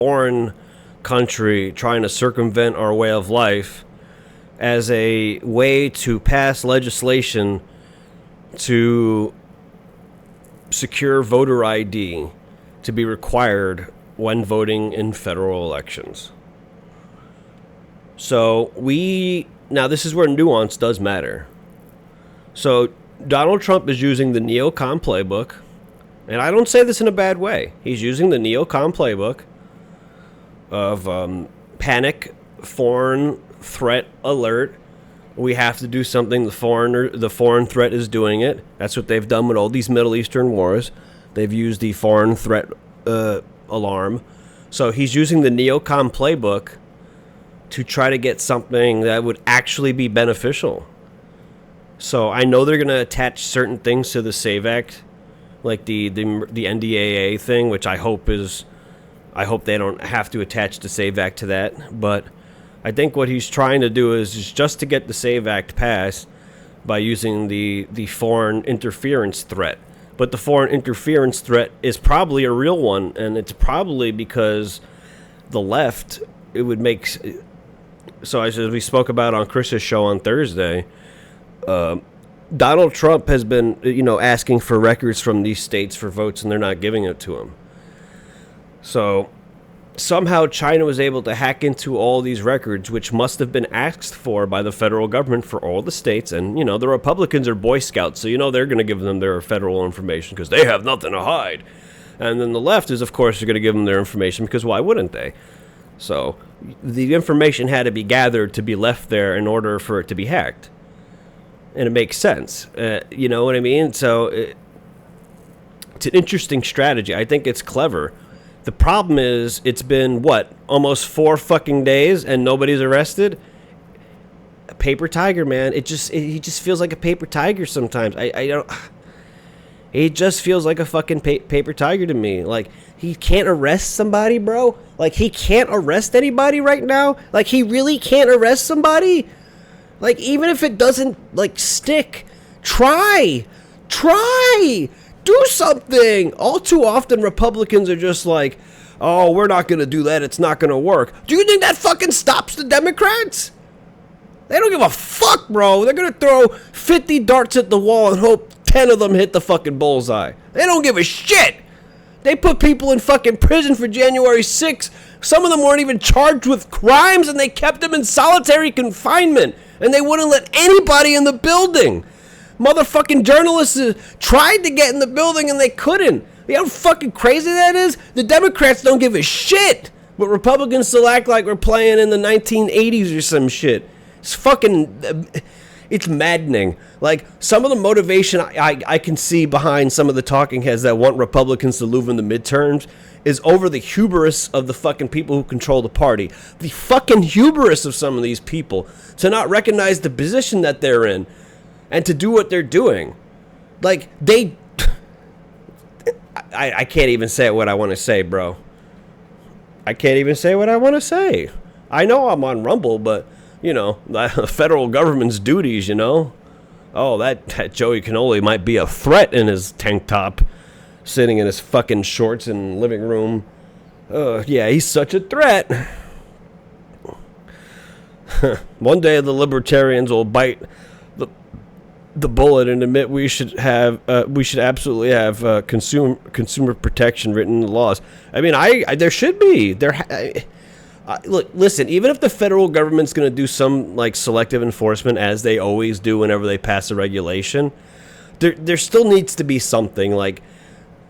foreign country trying to circumvent our way of life as a way to pass legislation to secure voter ID to be required when voting in federal elections. So now this is where nuance does matter. So Donald Trump is using the neocon playbook, and I don't say this in a bad way. He's using the neocon playbook of panic, foreign threat alert. We have to do something. The foreign threat is doing it. That's what they've done with all these Middle Eastern wars. They've used the foreign threat alarm. So he's using the neocon playbook to try to get something that would actually be beneficial. So I know they're going to attach certain things to the SAVE Act, like the NDAA thing, which I hope they don't have to attach the SAVE Act to that. But I think what he's trying to do is just to get the SAVE Act passed by using the foreign interference threat. But the foreign interference threat is probably a real one, and it's probably because the left, it would make... So as we spoke about on Chris's show on Thursday, Donald Trump has been, asking for records from these states for votes, and they're not giving it to him. So somehow China was able to hack into all these records, which must have been asked for by the federal government for all the states. And, the Republicans are Boy Scouts, so, they're going to give them their federal information because they have nothing to hide. And then the left is, of course, going to give them their information because why wouldn't they? So the information had to be gathered to be left there in order for it to be hacked. And it makes sense. You know what I mean? So it's an interesting strategy. I think it's clever. The problem is it's been, almost 4 fucking days and nobody's arrested? A paper tiger, man. He just feels like a paper tiger sometimes. I don't... He just feels like a fucking paper tiger to me. Like, he can't arrest somebody, bro? Like, he can't arrest anybody right now? Like, he really can't arrest somebody? Like, even if it doesn't, stick, try! Do something! All too often, Republicans are just like, oh, we're not gonna do that, it's not gonna work. Do you think that fucking stops the Democrats? They don't give a fuck, bro. They're gonna throw 50 darts at the wall and hope 10 of them hit the fucking bullseye. They don't give a shit. They put people in fucking prison for January 6th. Some of them weren't even charged with crimes, and they kept them in solitary confinement. And they wouldn't let anybody in the building. Motherfucking journalists tried to get in the building, and they couldn't. You know how fucking crazy that is? The Democrats don't give a shit. But Republicans still act like we're playing in the 1980s or some shit. It's fucking... It's maddening. Like, some of the motivation I can see behind some of the talking heads that want Republicans to lose in the midterms is over the hubris of the fucking people who control the party. The fucking hubris of some of these people to not recognize the position that they're in and to do what they're doing. Like, I can't even say what I want to say, bro. I can't even say what I want to say. I know I'm on Rumble, but... the federal government's duties, Oh, that Joey Cannoli might be a threat in his tank top, sitting in his fucking shorts in the living room. Yeah, he's such a threat. One day the libertarians will bite the bullet and admit we should absolutely have consumer protection written in the laws. I mean, there should be. Look, listen, even if the federal government's going to do some, selective enforcement, as they always do whenever they pass a regulation, there still needs to be something, like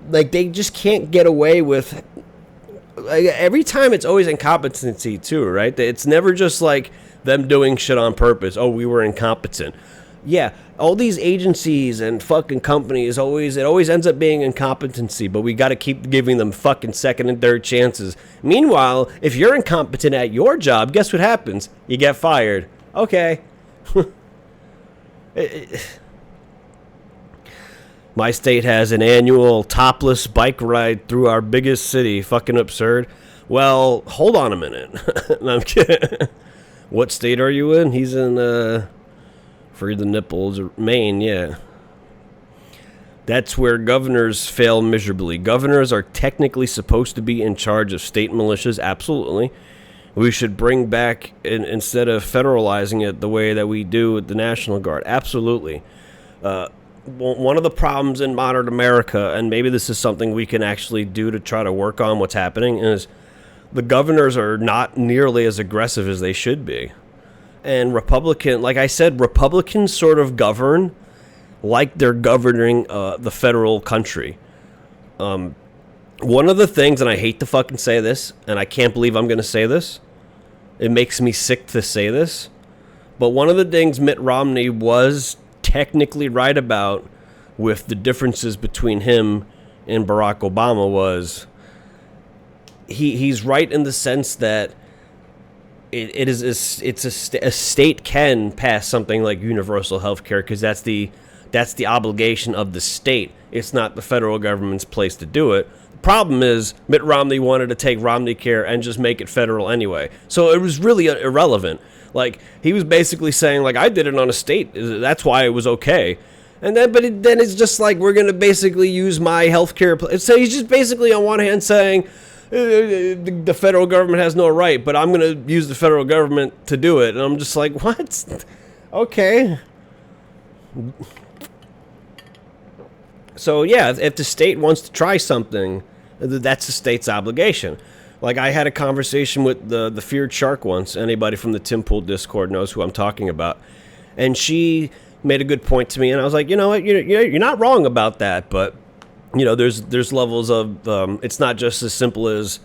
they just can't get away with, every time it's always incompetency, too, right? It's never just, them doing shit on purpose. Oh, we were incompetent. Yeah, all these agencies and fucking companies it always ends up being incompetency, but we got to keep giving them fucking second and third chances. Meanwhile, if you're incompetent at your job, guess what happens? You get fired. Okay. My state has an annual topless bike ride through our biggest city. Fucking absurd. Well, hold on a minute. No, I'm kidding. What state are you in? He's in, Free the nipples, Maine, yeah. That's where governors fail miserably. Governors are technically supposed to be in charge of state militias, absolutely. We should bring back, instead of federalizing it the way that we do with the National Guard, absolutely. One of the problems in modern America, and maybe this is something we can actually do to try to work on what's happening, is the governors are not nearly as aggressive as they should be. And like I said, Republicans sort of govern like they're governing the federal country. One of the things, and I hate to fucking say this, and I can't believe I'm going to say this. It makes me sick to say this. But one of the things Mitt Romney was technically right about with the differences between him and Barack Obama was he's right in the sense that a state can pass something like universal health care because that's the obligation of the state. It's not the federal government's place to do it. The problem is Mitt Romney wanted to take Romney Care and just make it federal anyway. So it was really irrelevant. Like, he was basically saying, like, I did it on a state. That's why it was okay. And then, then it's just like, we're going to basically use my health care. So he's just basically on one hand saying, the federal government has no right, but I'm going to use the federal government to do it. And I'm just like, what? Okay. So, yeah, if the state wants to try something, that's the state's obligation. Like, I had a conversation with the Feared Shark once. Anybody from the Tim Pool Discord knows who I'm talking about. And she made a good point to me, and I was like, you know what, you're not wrong about that, but, you know, there's levels of, it's not just as simple as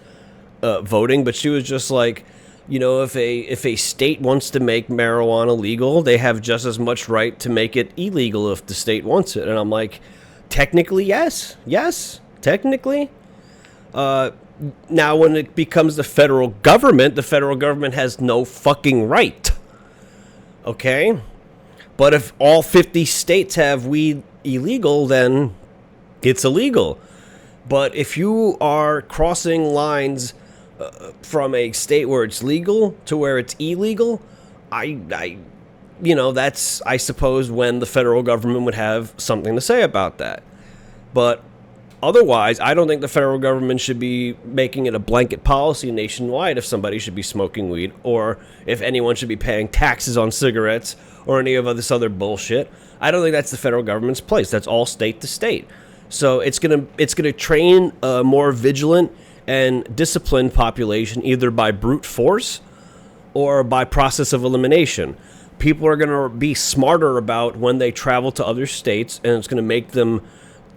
voting, but she was just like, you know, if a state wants to make marijuana legal, they have just as much right to make it illegal if the state wants it. And I'm like, technically, yes, technically. Now, when it becomes the federal government has no fucking right. Okay? But if all 50 states have weed illegal, then it's illegal. But if you are crossing lines from a state where it's legal to where it's illegal, that's, I suppose, when the federal government would have something to say about that. But otherwise, I don't think the federal government should be making it a blanket policy nationwide if somebody should be smoking weed, or if anyone should be paying taxes on cigarettes, or any of this other bullshit. I don't think that's the federal government's place. That's all state to state. So it's gonna train a more vigilant and disciplined population, either by brute force or by process of elimination. People are gonna be smarter about when they travel to other states, and it's gonna make them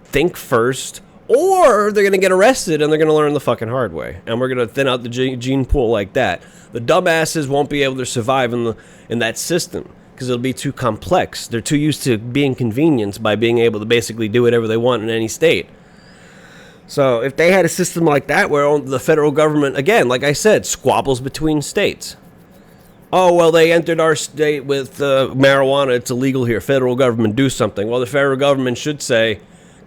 think first, or they're going to get arrested and they're going to learn the fucking hard way. And we're going to thin out the gene pool like that. The dumbasses won't be able to survive in that system because it'll be too complex. They're too used to being convenienced by being able to basically do whatever they want in any state. So if they had a system like that where the federal government, again, like I said, squabbles between states. Oh, well, they entered our state with marijuana. It's illegal here. Federal government, do something. Well, the federal government should say,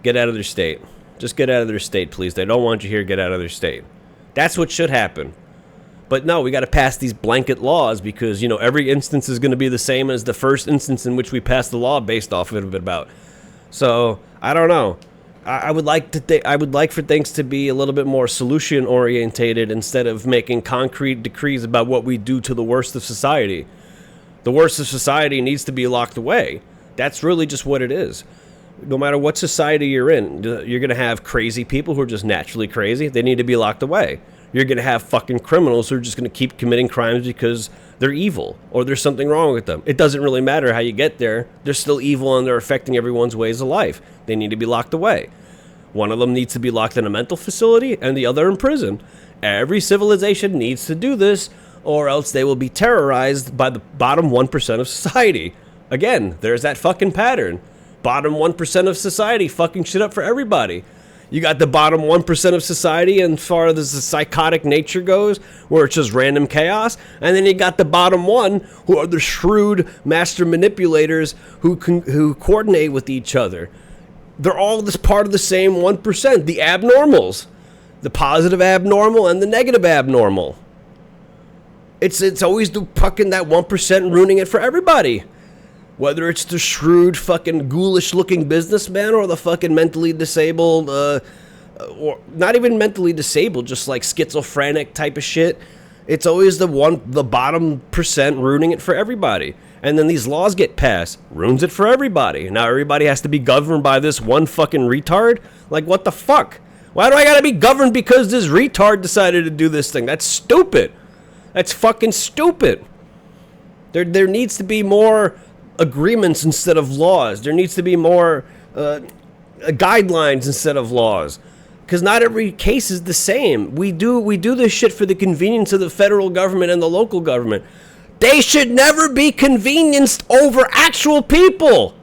get out of their state. Just get out of their state, please. They don't want you here. Get out of their state. That's what should happen. But no, we got to pass these blanket laws because, you know, every instance is going to be the same as the first instance in which we passed the law based off of it about. So, I don't know. I would like for things to be a little bit more solution orientated instead of making concrete decrees about what we do to the worst of society. The worst of society needs to be locked away. That's really just what it is. No matter what society you're in, you're going to have crazy people who are just naturally crazy. They need to be locked away. You're going to have fucking criminals who are just going to keep committing crimes because they're evil or there's something wrong with them. It doesn't really matter how you get there. They're still evil and they're affecting everyone's ways of life. They need to be locked away. One of them needs to be locked in a mental facility and the other in prison. Every civilization needs to do this, or else they will be terrorized by the bottom 1% of society. Again, there's that fucking pattern. Bottom 1% of society fucking shit up for everybody. You got the bottom 1% of society as far as the psychotic nature goes, where it's just random chaos. And then you got the bottom 1, who are the shrewd master manipulators who coordinate with each other. They're all this part of the same 1%, the abnormals. The positive abnormal and the negative abnormal. It's always the fucking that 1% ruining it for everybody. Whether it's the shrewd, fucking ghoulish-looking businessman or the fucking mentally disabled, or not even mentally disabled, just like schizophrenic type of shit. It's always the bottom percent ruining it for everybody. And then these laws get passed, ruins it for everybody. Now everybody has to be governed by this one fucking retard? Like, what the fuck? Why do I gotta be governed because this retard decided to do this thing? That's stupid. That's fucking stupid. There needs to be more agreements instead of laws. There needs to be more guidelines instead of laws. Because not every case is the same. We do this shit for the convenience of the federal government and the local government. They should never be convenienced over actual people.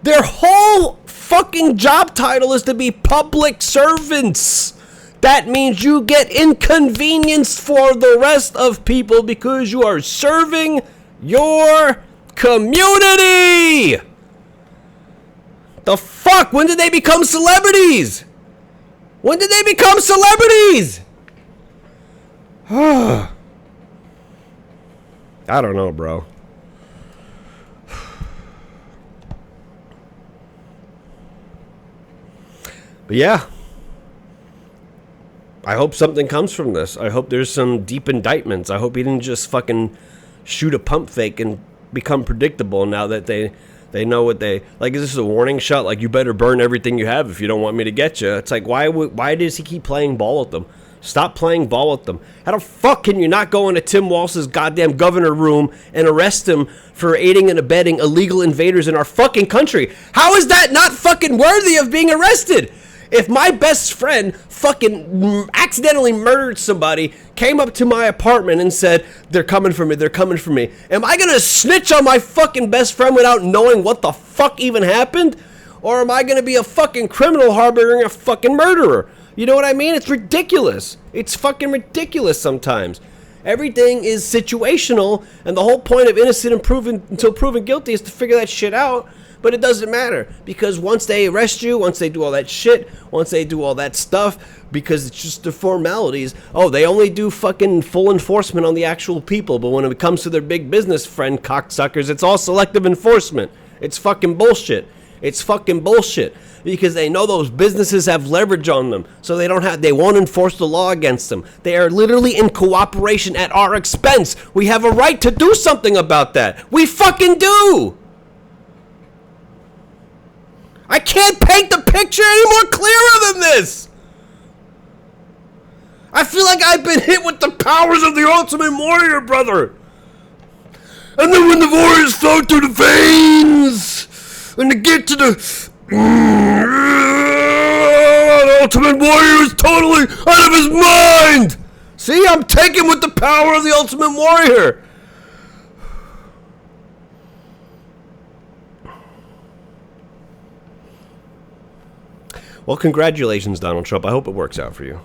Their whole fucking job title is to be public servants. That means you get inconvenienced for the rest of people because you are serving your community. The fuck? When did they become celebrities? When did they become celebrities? I don't know, bro. But yeah, I hope something comes from this. I hope there's some deep indictments. I hope he didn't just fucking shoot a pump fake and become predictable now that they know what they... Like, is this a warning shot? Like, you better burn everything you have if you don't want me to get you. It's like, why does he keep playing ball with them? Stop playing ball with them. How the fuck can you not go into Tim Walz's goddamn governor room and arrest him for aiding and abetting illegal invaders in our fucking country? How is that not fucking worthy of being arrested? If my best friend fucking accidentally murdered somebody, came up to my apartment and said, they're coming for me, they're coming for me, am I gonna snitch on my fucking best friend without knowing what the fuck even happened? Or am I gonna be a fucking criminal harboring a fucking murderer? You know what I mean? It's ridiculous. It's fucking ridiculous sometimes. Everything is situational, and the whole point of innocent until proven guilty is to figure that shit out. But it doesn't matter, because once they arrest you, once they do all that shit, once they do all that stuff, because it's just the formalities, oh, they only do fucking full enforcement on the actual people, but when it comes to their big business friend cocksuckers, it's all selective enforcement. It's fucking bullshit. It's fucking bullshit, because they know those businesses have leverage on them, so they won't enforce the law against them. They are literally in cooperation at our expense. We have a right to do something about that. We fucking do. I can't paint the picture any more clearer than this. I feel like I've been hit with the powers of the Ultimate Warrior, brother. And then when the warriors flow through the veins, and they get to the Ultimate Warrior is totally out of his mind. See, I'm taken with the power of the Ultimate Warrior. Well, congratulations, Donald Trump. I hope it works out for you.